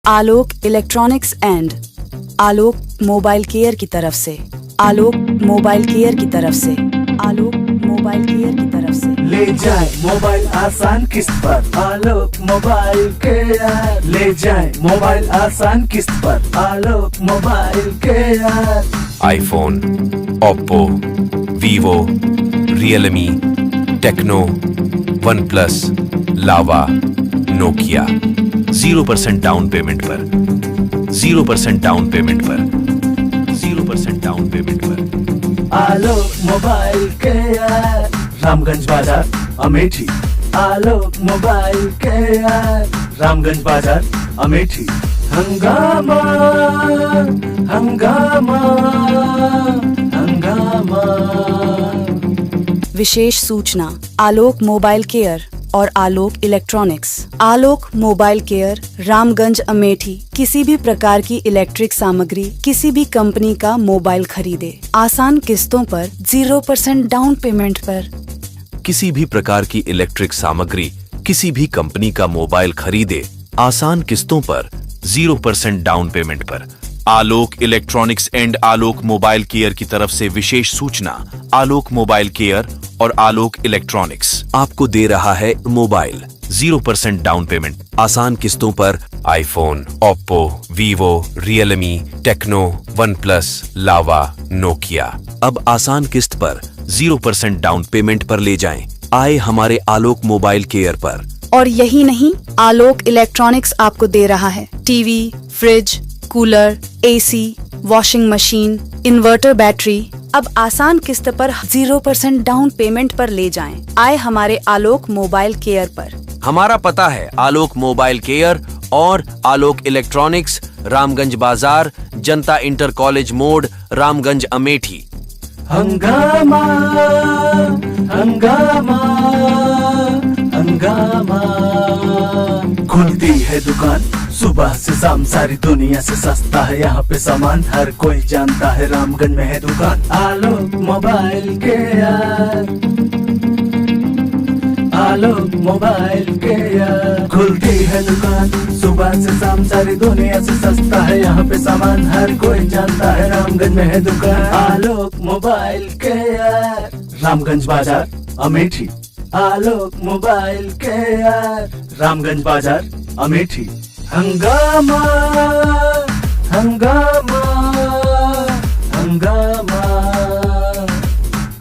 Alok electronics and Alok mobile care की तरफ से आलोक मोबाइल केयर की तरफ से आलोक मोबाइल केयर की तरफ से ले जाए मोबाइल आसान किस्त पर आलोक मोबाइल केयर। ले जाए मोबाइल आसान किस्त पर Alok mobile care. IPhone, Oppo, Vivo, Realme, Tecno, OnePlus, Lava, Nokia 0% down payment पर 0% डाउन पेमेंट पर 0% डाउन पेमेंट पर आलोक मोबाइल केयर, रामगंज बाजार, अमेठी। आलोक मोबाइल केयर, रामगंज बाजार, अमेठी। हंगामा हंगामा हंगामा। विशेष सूचना आलोक मोबाइल केयर और आलोक इलेक्ट्रॉनिक्स। आलोक मोबाइल केयर, रामगंज, अमेठी किसी भी प्रकार की इलेक्ट्रिक सामग्री किसी भी कंपनी का मोबाइल खरीदे आसान किस्तों पर 0% डाउन पेमेंट पर। किसी भी प्रकार की इलेक्ट्रिक सामग्री किसी भी कंपनी का मोबाइल खरीदे आसान किस्तों पर 0% डाउन पेमेंट पर। Alok electronics and Alok mobile care की तरफ से विशेष सूचना। आलोक मोबाइल केयर और आलोक इलेक्ट्रॉनिक्स आपको दे रहा है मोबाइल 0% डाउन पेमेंट आसान किस्तों पर iPhone, Oppo, Vivo, Realme, Tecno, OnePlus, Lava, Nokia. अब आसान किस्त पर 0% डाउन पेमेंट पर ले जाएं। आए हमारे आलोक मोबाइल केयर पर। और यही नहीं, आलोक इलेक्ट्रॉनिक्स आपको दे रहा है TV, fridge, cooler, AC, washing machine, inverter battery. अब आसान किस्त पर 0% डाउन पेमेंट पर ले जाएं। आए हमारे आलोक मोबाइल केयर पर। हमारा पता है आलोक मोबाइल केयर और आलोक इलेक्ट्रॉनिक्स, रामगंज बाजार, जनता इंटर कॉलेज मोड़, रामगंज, अमेठी। हंगामा हंगामा हंगामा। खुलती है दुकान सुबह से शाम, सारी दुनिया से सस्ता है यहाँ पे सामान। हर कोई जानता है रामगंज में है दुकान आलोक मोबाइल केयर। आलोक मोबाइल केयर। खुलती है दुकान सुबह से शाम, सारी दुनिया से सस्ता है यहाँ पे सामान। हर कोई जानता है रामगंज में है दुकान आलोक मोबाइल केयर। रामगंज बाजार, अमेठी। आलोक मोबाइल केयर, रामगंज बाजार, अमेठी। हंगामा हंगामा हंगामा।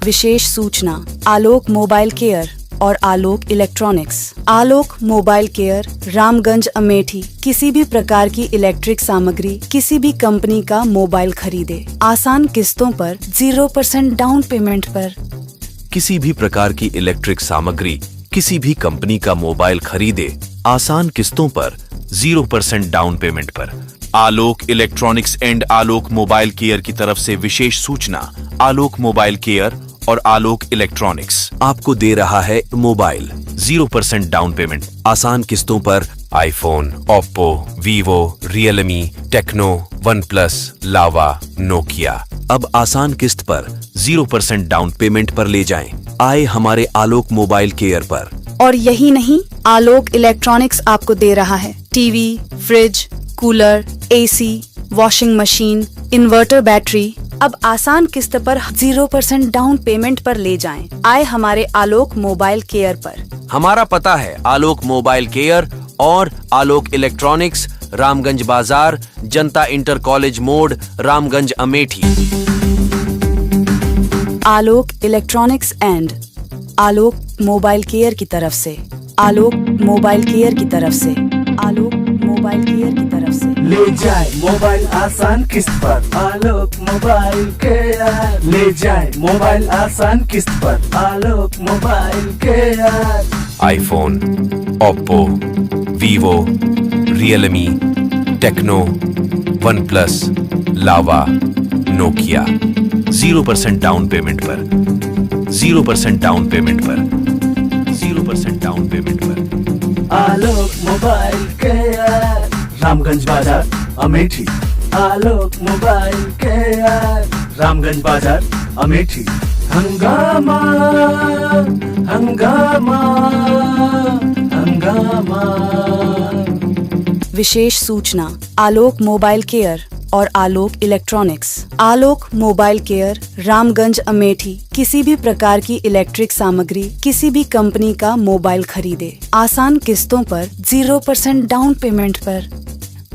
विशेष सूचना आलोक मोबाइल केयर और आलोक इलेक्ट्रॉनिक्स। आलोक मोबाइल केयर, रामगंज, अमेठी किसी भी प्रकार की इलेक्ट्रिक सामग्री किसी भी कंपनी का मोबाइल खरीदे आसान किस्तों पर 0% डाउन पेमेंट पर। किसी भी प्रकार की इलेक्ट्रिक सामग्री किसी भी कंपनी का मोबाइल खरीदे आसान किस्तों पर 0% डाउन पेमेंट पर। Alok electronics and Alok mobile care की तरफ से विशेष सूचना। आलोक मोबाइल केयर और आलोक इलेक्ट्रॉनिक्स आपको दे रहा है मोबाइल 0% डाउन पेमेंट आसान किस्तों पर iPhone, Oppo, Vivo, Realme, Tecno, OnePlus, Lava, Nokia. अब आसान किस्त पर 0% डाउन पेमेंट पर ले जाएं। आए हमारे आलोक मोबाइल केयर पर। और यही नहीं, आलोक इलेक्ट्रॉनिक्स आपको दे रहा है TV, fridge, cooler, AC, washing machine, inverter battery. अब आसान किस्त पर 0% डाउन पेमेंट पर ले जाएं। आए हमारे आलोक मोबाइल केयर पर। हमारा पता है आलोक मोबाइल केयर और आलोक इलेक्ट्रॉनिक्स, रामगंज बाजार, जनता इंटर कॉलेज मोड़, Ramganj, Amethi. Alok electronics and Alok mobile care की तरफ से आलोक मोबाइल केयर की तरफ से आलोक मोबाइल केयर की तरफ से ले जाए मोबाइल आसान किस्त पर आलोक मोबाइल केयर। ले जाए मोबाइल आसान किस्त पर Alok mobile care. IPhone, Oppo, Vivo, Realme, Tecno, OnePlus, Lava, Nokia 0% down payment पर 0% डाउन पेमेंट पर 0% डाउन पेमेंट पर आलोक मोबाइल केयर, रामगंज बाजार, अमेठी। आलोक मोबाइल केयर, रामगंज बाजार, अमेठी। हंगामा हंगामा हंगामा। विशेष सूचना आलोक मोबाइल केयर और आलोक इलेक्ट्रॉनिक्स। आलोक मोबाइल केयर रामगंज अमेठी किसी भी प्रकार की इलेक्ट्रिक सामग्री किसी भी कंपनी का मोबाइल खरीदे आसान किस्तों पर 0% डाउन पेमेंट पर।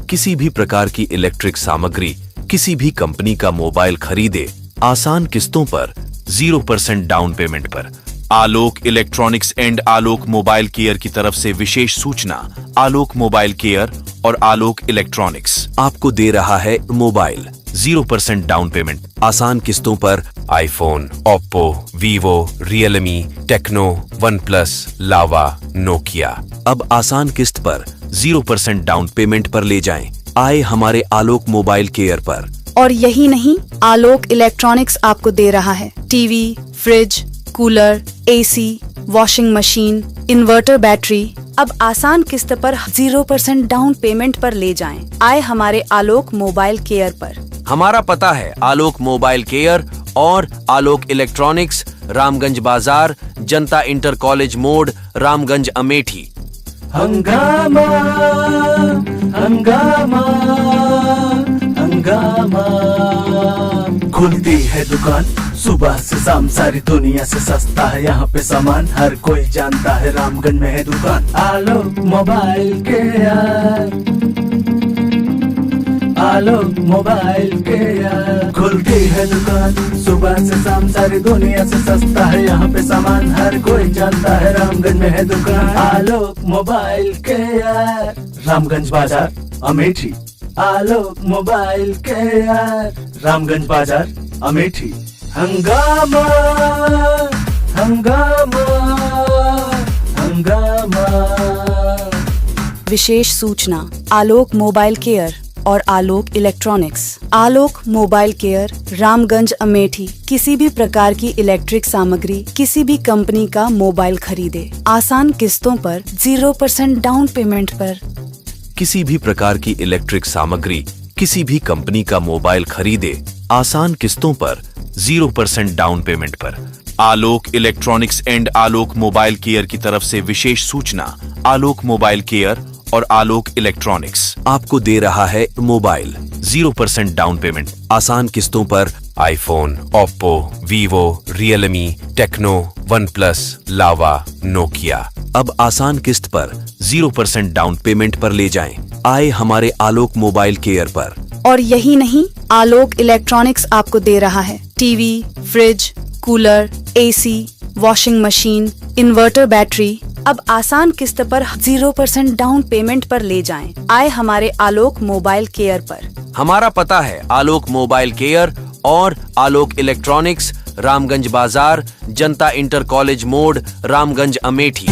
किसी भी प्रकार की इलेक्ट्रिक सामग्री किसी भी कंपनी का मोबाइल खरीदे आसान किस्तों पर 0% डाउन पेमेंट पर। Alok electronics and Alok mobile care की तरफ से विशेष सूचना आलोक मोबाइल केयर और आलोक इलेक्ट्रॉनिक्स आपको दे रहा है मोबाइल 0% डाउन पेमेंट आसान किस्तों पर iPhone, Oppo, Vivo, Realme, Tecno, OnePlus, Lava, Nokia. अब आसान किस्त पर 0% डाउन पेमेंट पर ले जाएं। आए हमारे आलोक मोबाइल केयर पर। और यही नहीं, आलोक इलेक्ट्रॉनिक्स आपको दे रहा है TV, fridge, cooler, AC, washing machine, inverter battery. अब आसान किस्त पर 0% डाउन पेमेंट पर ले जाएं। आए हमारे आलोक मोबाइल केयर पर। हमारा पता है आलोक मोबाइल केयर और आलोक इलेक्ट्रॉनिक्स, रामगंज बाजार, जनता इंटर कॉलेज मोड़, रामगंज अमेठी। हंगामा हंगामा हंगामा। खुलती है दुकान सुबह से शाम, सारी दुनिया से सस्ता है यहाँ पे सामान। हर कोई जानता है रामगंज में है दुकान आलोक मोबाइल केयर। आलोक मोबाइल केयर। खुलती है दुकान सुबह से शाम, सारी दुनिया से सस्ता है यहाँ पे सामान। हर कोई जानता है रामगंज में है दुकान आलोक मोबाइल केयर। रामगंज बाजार अमेठी। आलोक मोबाइल केयर रामगंज बाजार अमेठी। हंगामा हंगामा हंगामा। विशेष सूचना आलोक मोबाइल केयर और आलोक इलेक्ट्रॉनिक्स। आलोक मोबाइल केयर रामगंज अमेठी किसी भी प्रकार की इलेक्ट्रिक सामग्री किसी भी कंपनी का मोबाइल खरीदे आसान किस्तों पर 0% डाउन पेमेंट पर। किसी भी प्रकार की इलेक्ट्रिक सामग्री किसी भी कंपनी का मोबाइल खरीदे आसान किस्तों पर 0% डाउन पेमेंट पर। Alok electronics and Alok mobile care की तरफ से विशेष सूचना आलोक मोबाइल केयर और आलोक इलेक्ट्रॉनिक्स आपको दे रहा है मोबाइल 0% डाउन पेमेंट आसान किस्तों पर iPhone, Oppo, Vivo, Realme, Tecno, OnePlus, Lava, Nokia. अब आसान किस्त पर 0% डाउन पेमेंट पर ले जाएं। आए हमारे आलोक मोबाइल केयर पर। और यही नहीं, आलोक इलेक्ट्रॉनिक्स आपको दे रहा है TV, fridge, cooler, AC, washing machine, inverter battery. अब आसान किस्त पर 0% डाउन पेमेंट पर ले जाएं। आए हमारे आलोक मोबाइल केयर पर। हमारा पता है आलोक मोबाइल केयर और आलोक इलेक्ट्रॉनिक्स, रामगंज बाजार, जनता इंटर कॉलेज मोड़, रामगंज अमेठी।